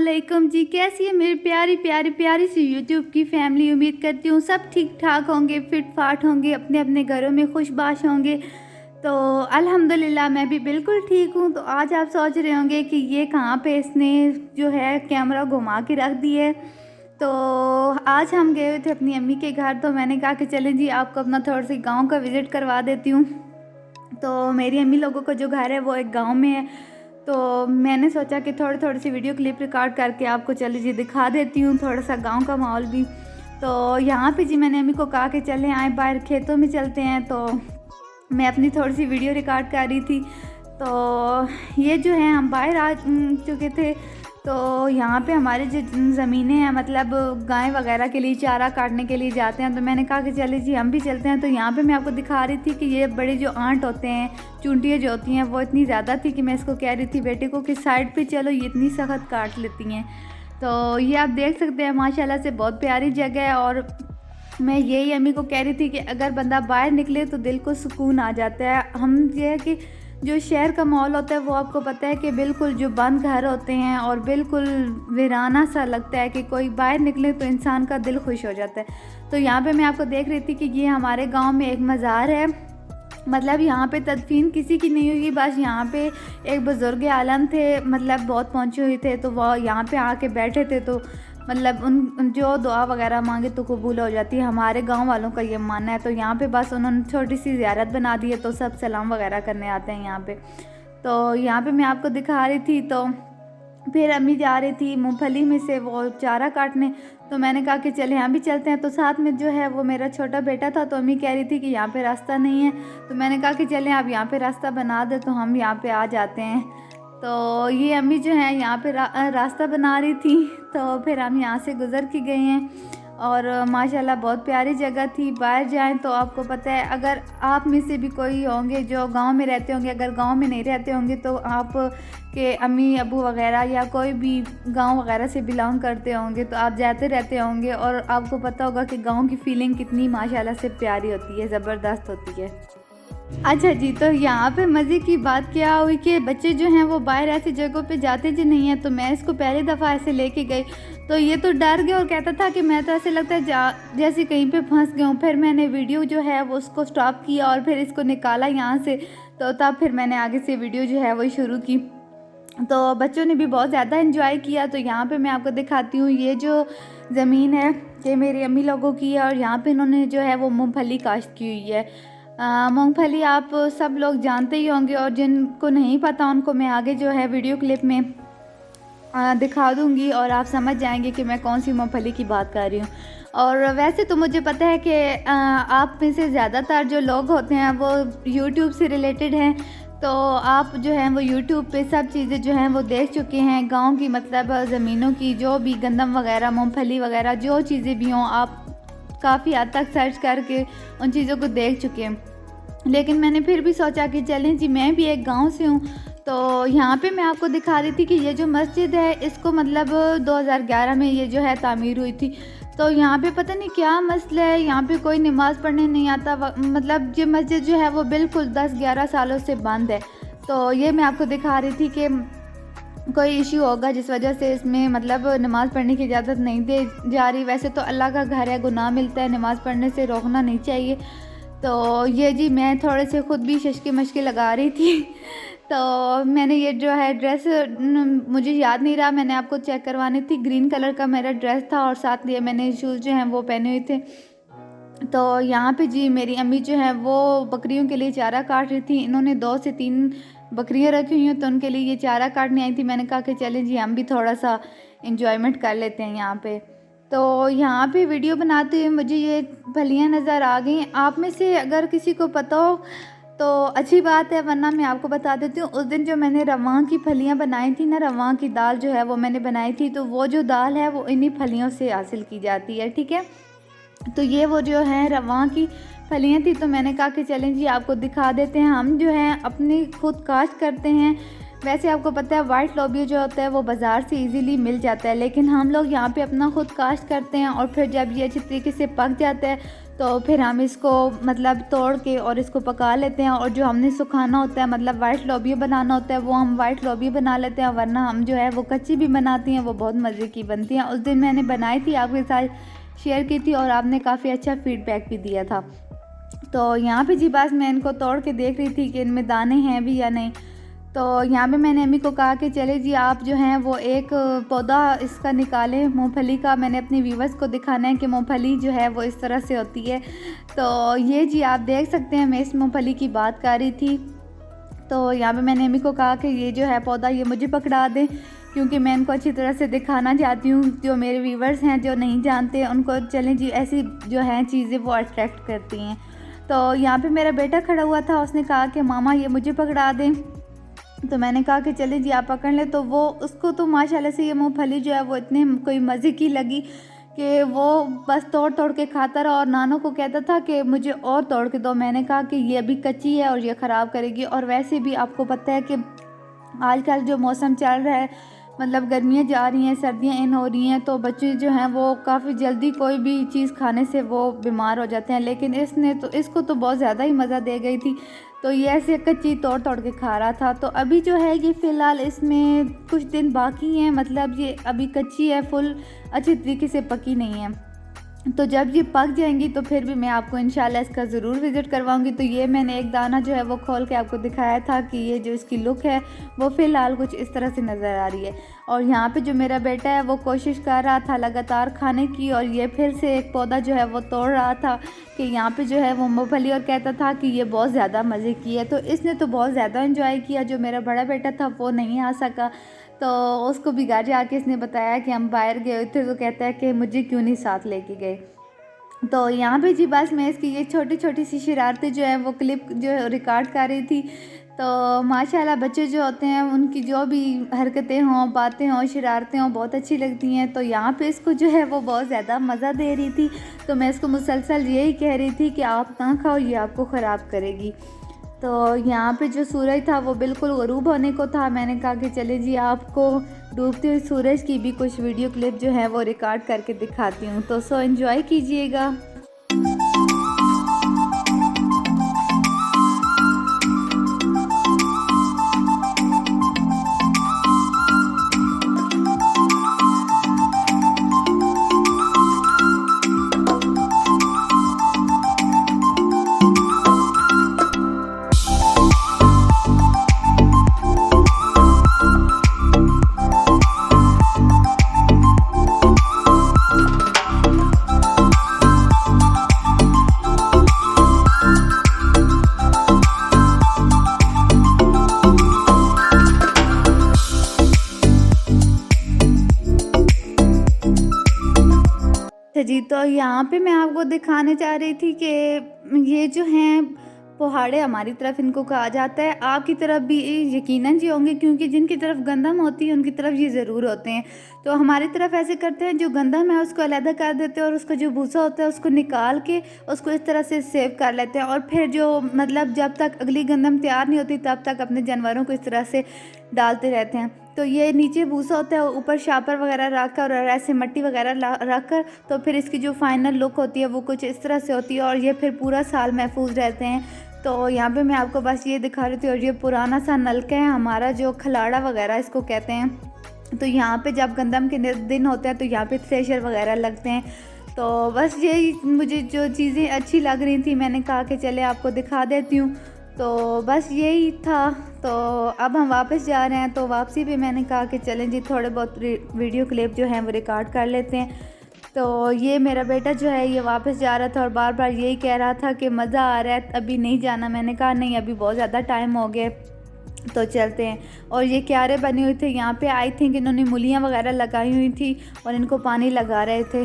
अस्सलामुअलैकुम जी। कैसी है मेरी प्यारी प्यारी प्यारी सी यूट्यूब की फैमिली। उम्मीद करती हूँ सब ठीक ठाक होंगे, फिट फाट होंगे, अपने अपने घरों में खुशबाश होंगे। तो अल्हम्दुलिल्लाह मैं भी बिल्कुल ठीक हूँ। तो आज आप सोच रहे होंगे कि ये कहाँ पे इसने जो है कैमरा घुमा के रख दी है। तो आज हम गए हुए थे अपनी अम्मी के घर। तो मैंने कहा कि चलें जी आपको अपना थोड़ा सी गाँव का विज़िट करवा देती हूँ। तो मेरी अम्मी लोगों का जो घर है वो एक गांव में है। तो मैंने सोचा कि थोड़ी थोड़ी सी वीडियो क्लिप रिकॉर्ड करके आपको चले जी दिखा देती हूँ थोड़ा सा गांव का माहौल भी। तो यहाँ पे जी मैंने अम्मी को कहा कि चलें आए बाहर खेतों में चलते हैं। तो मैं अपनी थोड़ी सी वीडियो रिकॉर्ड कर रही थी। तो ये जो है हम बाहर आ चुके थे। तो यहाँ पे हमारे जो ज़मीनें हैं मतलब गाय वगैरह के लिए चारा काटने के लिए जाते हैं। तो मैंने कहा कि चले जी हम भी चलते हैं। तो यहाँ पे मैं आपको दिखा रही थी कि ये बड़े जो आंट होते हैं, चुंटियाँ जो होती हैं वो इतनी ज़्यादा थी कि मैं इसको कह रही थी बेटे को कि साइड पे चलो, ये इतनी सख्त काट लेती हैं। तो ये आप देख सकते हैं माशाल्लाह से बहुत प्यारी जगह है। और मैं यही अम्मी को कह रही थी कि अगर बंदा बाहर निकले तो दिल को सुकून आ जाता है। हम ये है कि जो शहर का माहौल होता है वो आपको पता है कि बिल्कुल जो बंद घर होते हैं और बिल्कुल वीराना सा लगता है कि कोई बाहर निकले तो इंसान का दिल खुश हो जाता है। तो यहाँ पे मैं आपको देख रही थी कि ये हमारे गांव में एक मज़ार है। मतलब यहाँ पे तदफीन किसी की नहीं हुई, बस यहाँ पे एक बुज़ुर्ग आलम थे, मतलब बहुत पहुँचे हुए थे। तो वो यहाँ पे आके बैठे थे। तो मतलब उन जो दुआ वगैरह मांगे तो कबूल हो जाती है, हमारे गांव वालों का ये मानना है। तो यहाँ पे बस उन्होंने छोटी सी ज़ियारत बना दी है तो सब सलाम वगैरह करने आते हैं यहाँ पे। तो यहाँ पे मैं आपको दिखा रही थी। तो फिर अम्मी जा रही थी मूंगफली में से वो चारा काटने। तो मैंने कहा कि चले यहाँ भी चलते हैं। तो साथ में जो है वो मेरा छोटा बेटा था। तो अम्मी कह रही थी कि यहाँ पे रास्ता नहीं है। तो मैंने कहा कि चलें आप यहाँ पे रास्ता बना दे तो हम यहाँ पे आ जाते हैं। तो ये अम्मी जो है यहाँ पे रास्ता बना रही थी। तो फिर हम यहाँ से गुज़र के गए हैं। और माशाल्लाह बहुत प्यारी जगह थी। बाहर जाएं तो आपको पता है, अगर आप में से भी कोई होंगे जो गांव में रहते होंगे, अगर गांव में नहीं रहते होंगे तो आप के अम्मी अबू वगैरह या कोई भी गांव वगैरह से बिलोंग करते होंगे तो आप जाते रहते होंगे और आपको पता होगा कि गांव की फीलिंग कितनी माशाल्लाह से प्यारी होती है, ज़बरदस्त होती है। अच्छा जी, तो यहाँ पे मज़े की बात क्या हुई कि बच्चे जो हैं वो बाहर ऐसी जगहों पे जाते जी नहीं हैं। तो मैं इसको पहली दफ़ा ऐसे लेके गई तो ये तो डर गया और कहता था कि मैं तो ऐसे लगता है जैसे कहीं पे फंस गया हूँ। फिर मैंने वीडियो जो है वो उसको स्टॉप किया और फिर इसको निकाला यहाँ से। तो तब फिर मैंने आगे से वीडियो जो है वो शुरू की। तो बच्चों ने भी बहुत ज़्यादा इन्जॉय किया। तो यहाँ पे मैं आपको दिखाती हूँ, ये जो ज़मीन है ये मेरी अम्मी लोगों की है और यहाँ पे इन्होंने जो है वो मूँगफली काश्त की हुई है। मूंगफली आप सब लोग जानते ही होंगे और जिनको नहीं पता उनको मैं आगे जो है वीडियो क्लिप में दिखा दूंगी और आप समझ जाएंगे कि मैं कौन सी मूंगफली की बात कर रही हूँ। और वैसे तो मुझे पता है कि आप में से ज़्यादातर जो लोग होते हैं वो यूट्यूब से रिलेटेड हैं। तो आप जो हैं वो यूट्यूब पे सब चीज़ें जो हैं वो देख चुके हैं गांव की, मतलब ज़मीनों की, जो भी गंदम वगैरह मूंगफली वगैरह जो चीज़ें भी हों आप काफ़ी हद तक सर्च करके उन चीज़ों को देख चुके हैं। लेकिन मैंने फिर भी सोचा कि चलें जी, मैं भी एक गांव से हूँ। तो यहाँ पे मैं आपको दिखा रही थी कि ये जो मस्जिद है इसको मतलब 2011 में ये जो है तामीर हुई थी। तो यहाँ पे पता नहीं क्या मसला है, यहाँ पे कोई नमाज़ पढ़ने नहीं आता। मतलब ये मस्जिद जो है वो बिल्कुल 10-11 सालों से बंद है। तो ये मैं आपको दिखा रही थी कि कोई इश्यू होगा जिस वजह से इसमें मतलब नमाज़ पढ़ने की इजाज़त नहीं दी जा रही। वैसे तो अल्लाह का घर है, गुनाह मिलता है, नमाज़ पढ़ने से रोकना नहीं चाहिए। तो ये जी मैं थोड़े से ख़ुद भी शशके मशके लगा रही थी। तो मैंने ये जो है ड्रेस मुझे याद नहीं रहा, मैंने आपको चेक करवानी थी, ग्रीन कलर का मेरा ड्रेस था और साथ लिए मैंने शूज़ जो हैं वो पहने हुए थे। तो यहाँ पे जी मेरी अम्मी जो है वो बकरियों के लिए चारा काट रही थी। इन्होंने 2 से 3 बकरियाँ रखी हुई हैं तो उनके लिए ये चारा काटने आई थी। मैंने कहा कि चलें जी हम भी थोड़ा सा इंजॉयमेंट कर लेते हैं यहाँ पे। तो यहाँ पे वीडियो बनाते हुए मुझे ये फलियाँ नज़र आ गई। आप में से अगर किसी को पता हो तो अच्छी बात है, वरना मैं आपको बता देती हूँ। उस दिन जो मैंने रवां की फलियाँ बनाई थी ना, रवां की दाल जो है वो मैंने बनाई थी। तो वो जो दाल है वो इन्हीं फलियों से हासिल की जाती है, ठीक है। तो ये वो जो है रवां की फलियाँ थी। तो मैंने कहा कि चलें जी आपको दिखा देते हैं। हम जो है अपनी खुद काश्त करते हैं। वैसे आपको पता है वाइट लोबिया जो होता है वो बाज़ार से इजीली मिल जाता है, लेकिन हम लोग यहाँ पे अपना खुद काश्त करते हैं और फिर जब ये अच्छी तरीके से पक जाता है तो फिर हम इसको मतलब तोड़ के और इसको पका लेते हैं, और जो हमने सुखाना होता है मतलब वाइट लोबिया बनाना होता है वो हम वाइट लोबिया बना लेते हैं, वरना हम जो है वो कच्ची भी बनाती हैं, वो बहुत मज़े की बनती हैं। उस दिन मैंने बनाई थी, आपके साथ शेयर की थी और आपने काफ़ी अच्छा फीडबैक भी दिया था। तो यहाँ पे जी बस मैं इनको तोड़ के देख रही थी कि इनमें दाने हैं भी या नहीं। तो यहाँ पे मैंने अम्मी को कहा कि चले जी आप जो हैं वो एक पौधा इसका निकालें मूंगफली का, मैंने अपने व्यूवर्स को दिखाना है कि मूंगफली जो है वो इस तरह से होती है। तो ये जी आप देख सकते हैं, मैं इस मूंगफली की बात कर रही थी। तो यहाँ पे मैंने अम्मी को कहा कि ये जो है पौधा ये मुझे पकड़ा दें, क्योंकि मैं इनको अच्छी तरह से दिखाना चाहती हूँ। जो मेरे व्यूवर्स हैं जो नहीं जानते उनको चलें जी ऐसी जो हैं चीज़ें वो अट्रैक्ट करती हैं। तो यहाँ पे मेरा बेटा खड़ा हुआ था, उसने कहा कि मामा ये मुझे पकड़ा दें। तो मैंने कहा कि चले जी आप पकड़ लें। तो वो उसको तो माशाल्लाह से ये मूंगफली जो है वो इतने कोई मज़े की लगी कि वो बस तोड़ तोड़ के खाता रहा और नानों को कहता था कि मुझे और तोड़ के दो। मैंने कहा कि ये अभी कच्ची है और ये ख़राब करेगी, और वैसे भी आपको पता है कि आजकल जो मौसम चल रहा है मतलब गर्मियाँ जा रही हैं, सर्दियाँ इन हो रही हैं, तो बच्चे जो हैं वो काफ़ी जल्दी कोई भी चीज़ खाने से वो बीमार हो जाते हैं। लेकिन इसको तो बहुत ज़्यादा ही मज़ा दे गई थी, तो ये ऐसे कच्ची तोड़ तोड़ के खा रहा था। तो अभी जो है ये फ़िलहाल इसमें कुछ दिन बाकी हैं, मतलब ये अभी कच्ची है, फुल अच्छी तरीके से पकी नहीं है। तो जब ये पक जाएंगी तो फिर भी मैं आपको इंशाल्लाह इसका ज़रूर विज़िट करवाऊंगी। तो ये मैंने एक दाना जो है वो खोल के आपको दिखाया था कि ये जो इसकी लुक है वो फ़िलहाल कुछ इस तरह से नज़र आ रही है। और यहाँ पे जो मेरा बेटा है वो कोशिश कर रहा था लगातार खाने की, और ये फिर से एक पौधा जो है वो तोड़ रहा था कि यहाँ पे जो है वो मूंगफली, और कहता था कि ये बहुत ज़्यादा मज़े की है। तो इसने तो बहुत ज़्यादा इंजॉय किया। जो मेरा बड़ा बेटा था वो नहीं आ सका, तो उसको भी घर जाके इसने बताया कि हम बाहर गए हुए थे, तो कहता है कि मुझे क्यों नहीं साथ लेके गए। तो यहाँ पे जी बस मैं इसकी ये छोटी छोटी सी शरारतें जो है वो क्लिप जो है रिकॉर्ड कर रही थी। तो माशाल्लाह बच्चे जो होते हैं उनकी जो भी हरकतें हों, बातें हों, शरारतें हों, बहुत अच्छी लगती हैं। तो यहाँ पे इसको जो है वो बहुत ज़्यादा मज़ा दे रही थी। तो मैं इसको मुसलसल यही कह रही थी कि आप ना खाओ, ये आपको ख़राब करेगी। तो यहाँ पे जो सूरज था वो बिल्कुल ग़ुरूब होने को था। मैंने कहा कि चले जी आपको डूबते हुए सूरज की भी कुछ वीडियो क्लिप जो है वो रिकॉर्ड करके दिखाती हूँ, तो सो एंजॉय कीजिएगा। जी तो यहाँ पे मैं आपको दिखाने चाह रही थी कि ये जो हैं पोहाड़े हमारी तरफ इनको कहा जाता है, आपकी तरफ भी यकीनन जी होंगे, क्योंकि जिनकी तरफ गंदम होती है उनकी तरफ ये ज़रूर होते हैं। तो हमारी तरफ ऐसे करते हैं, जो गंदम है उसको अलग कर देते हैं और उसका जो भूसा होता है उसको निकाल के उसको इस तरह से सेव कर लेते हैं, और फिर जो मतलब जब तक अगली गंदम तैयार नहीं होती तब तक अपने जानवरों को इस तरह से डालते रहते हैं। तो ये नीचे भूसा होता है, ऊपर शापर वगैरह रख कर और ऐसे मिट्टी वगैरह रख कर, तो फिर इसकी जो फाइनल लुक होती है वो कुछ इस तरह से होती है, और ये फिर पूरा साल महफूज रहते हैं। तो यहाँ पे मैं आपको बस ये दिखा रही थी। और ये पुराना सा नलका है हमारा, जो खलाड़ा वगैरह इसको कहते हैं। तो यहाँ पे जब गंदम के दिन होते हैं तो यहाँ पे थ्रेशर वगैरह लगते हैं। तो बस यही मुझे जो चीज़ें अच्छी लग रही थी मैंने कहा कि चले आपको दिखा देती हूँ। तो बस यही था। तो अब हम वापस जा रहे हैं, तो वापसी पे मैंने कहा कि चलें जी थोड़े बहुत वीडियो क्लिप जो हैं वो रिकॉर्ड कर लेते हैं। तो ये मेरा बेटा जो है ये वापस जा रहा था और बार बार यही कह रहा था कि मज़ा आ रहा है, अभी नहीं जाना। मैंने कहा नहीं, अभी बहुत ज़्यादा टाइम हो गया, तो चलते हैं। और ये क्यारे बने हुए थे, यहाँ पे आई थिंक इन्होंने मूलियाँ वगैरह लगाई हुई थी और इनको पानी लगा रहे थे।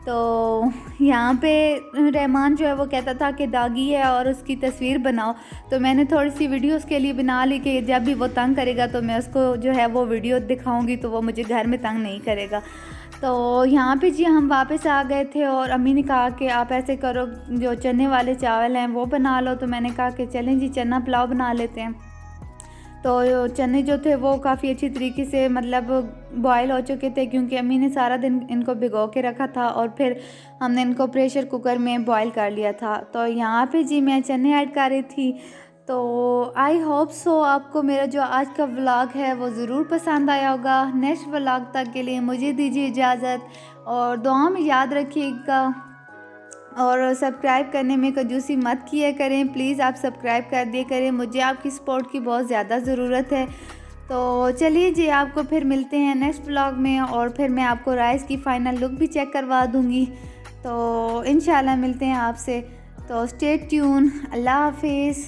तो यहाँ पे रहमान जो है वो कहता था कि दागी है और उसकी तस्वीर बनाओ, तो मैंने थोड़ी सी वीडियो उसके लिए बना ली कि जब भी वो तंग करेगा तो मैं उसको जो है वो वीडियो दिखाऊंगी, तो वो मुझे घर में तंग नहीं करेगा। तो यहाँ पे जी हम वापस आ गए थे और अम्मी ने कहा कि आप ऐसे करो, जो चने वाले चावल हैं वो बना लो। तो मैंने कहा कि चलें जी चना पुलाव बना लेते हैं। तो चने जो थे वो काफ़ी अच्छी तरीके से मतलब बॉयल हो चुके थे, क्योंकि अम्मी ने सारा दिन इनको भिगो के रखा था और फिर हमने इनको प्रेशर कुकर में बॉयल कर लिया था। तो यहाँ पे जी मैं चने ऐड कर रही थी। तो आई होप सो आपको मेरा जो आज का व्लॉग है वो ज़रूर पसंद आया होगा। नेक्स्ट व्लॉग तक के लिए मुझे दीजिए इजाज़त और दुआ में याद रखिएगा और सब्सक्राइब करने में कंजूसी मत किया करें। प्लीज़ आप सब्सक्राइब कर दिया करें, मुझे आपकी सपोर्ट की बहुत ज़्यादा ज़रूरत है। तो चलिए जी, आपको फिर मिलते हैं नेक्स्ट व्लॉग में और फिर मैं आपको राइस की फ़ाइनल लुक भी चेक करवा दूँगी। तो इंशाल्लाह मिलते हैं आपसे। तो स्टे ट्यून। अल्लाह हाफिज़।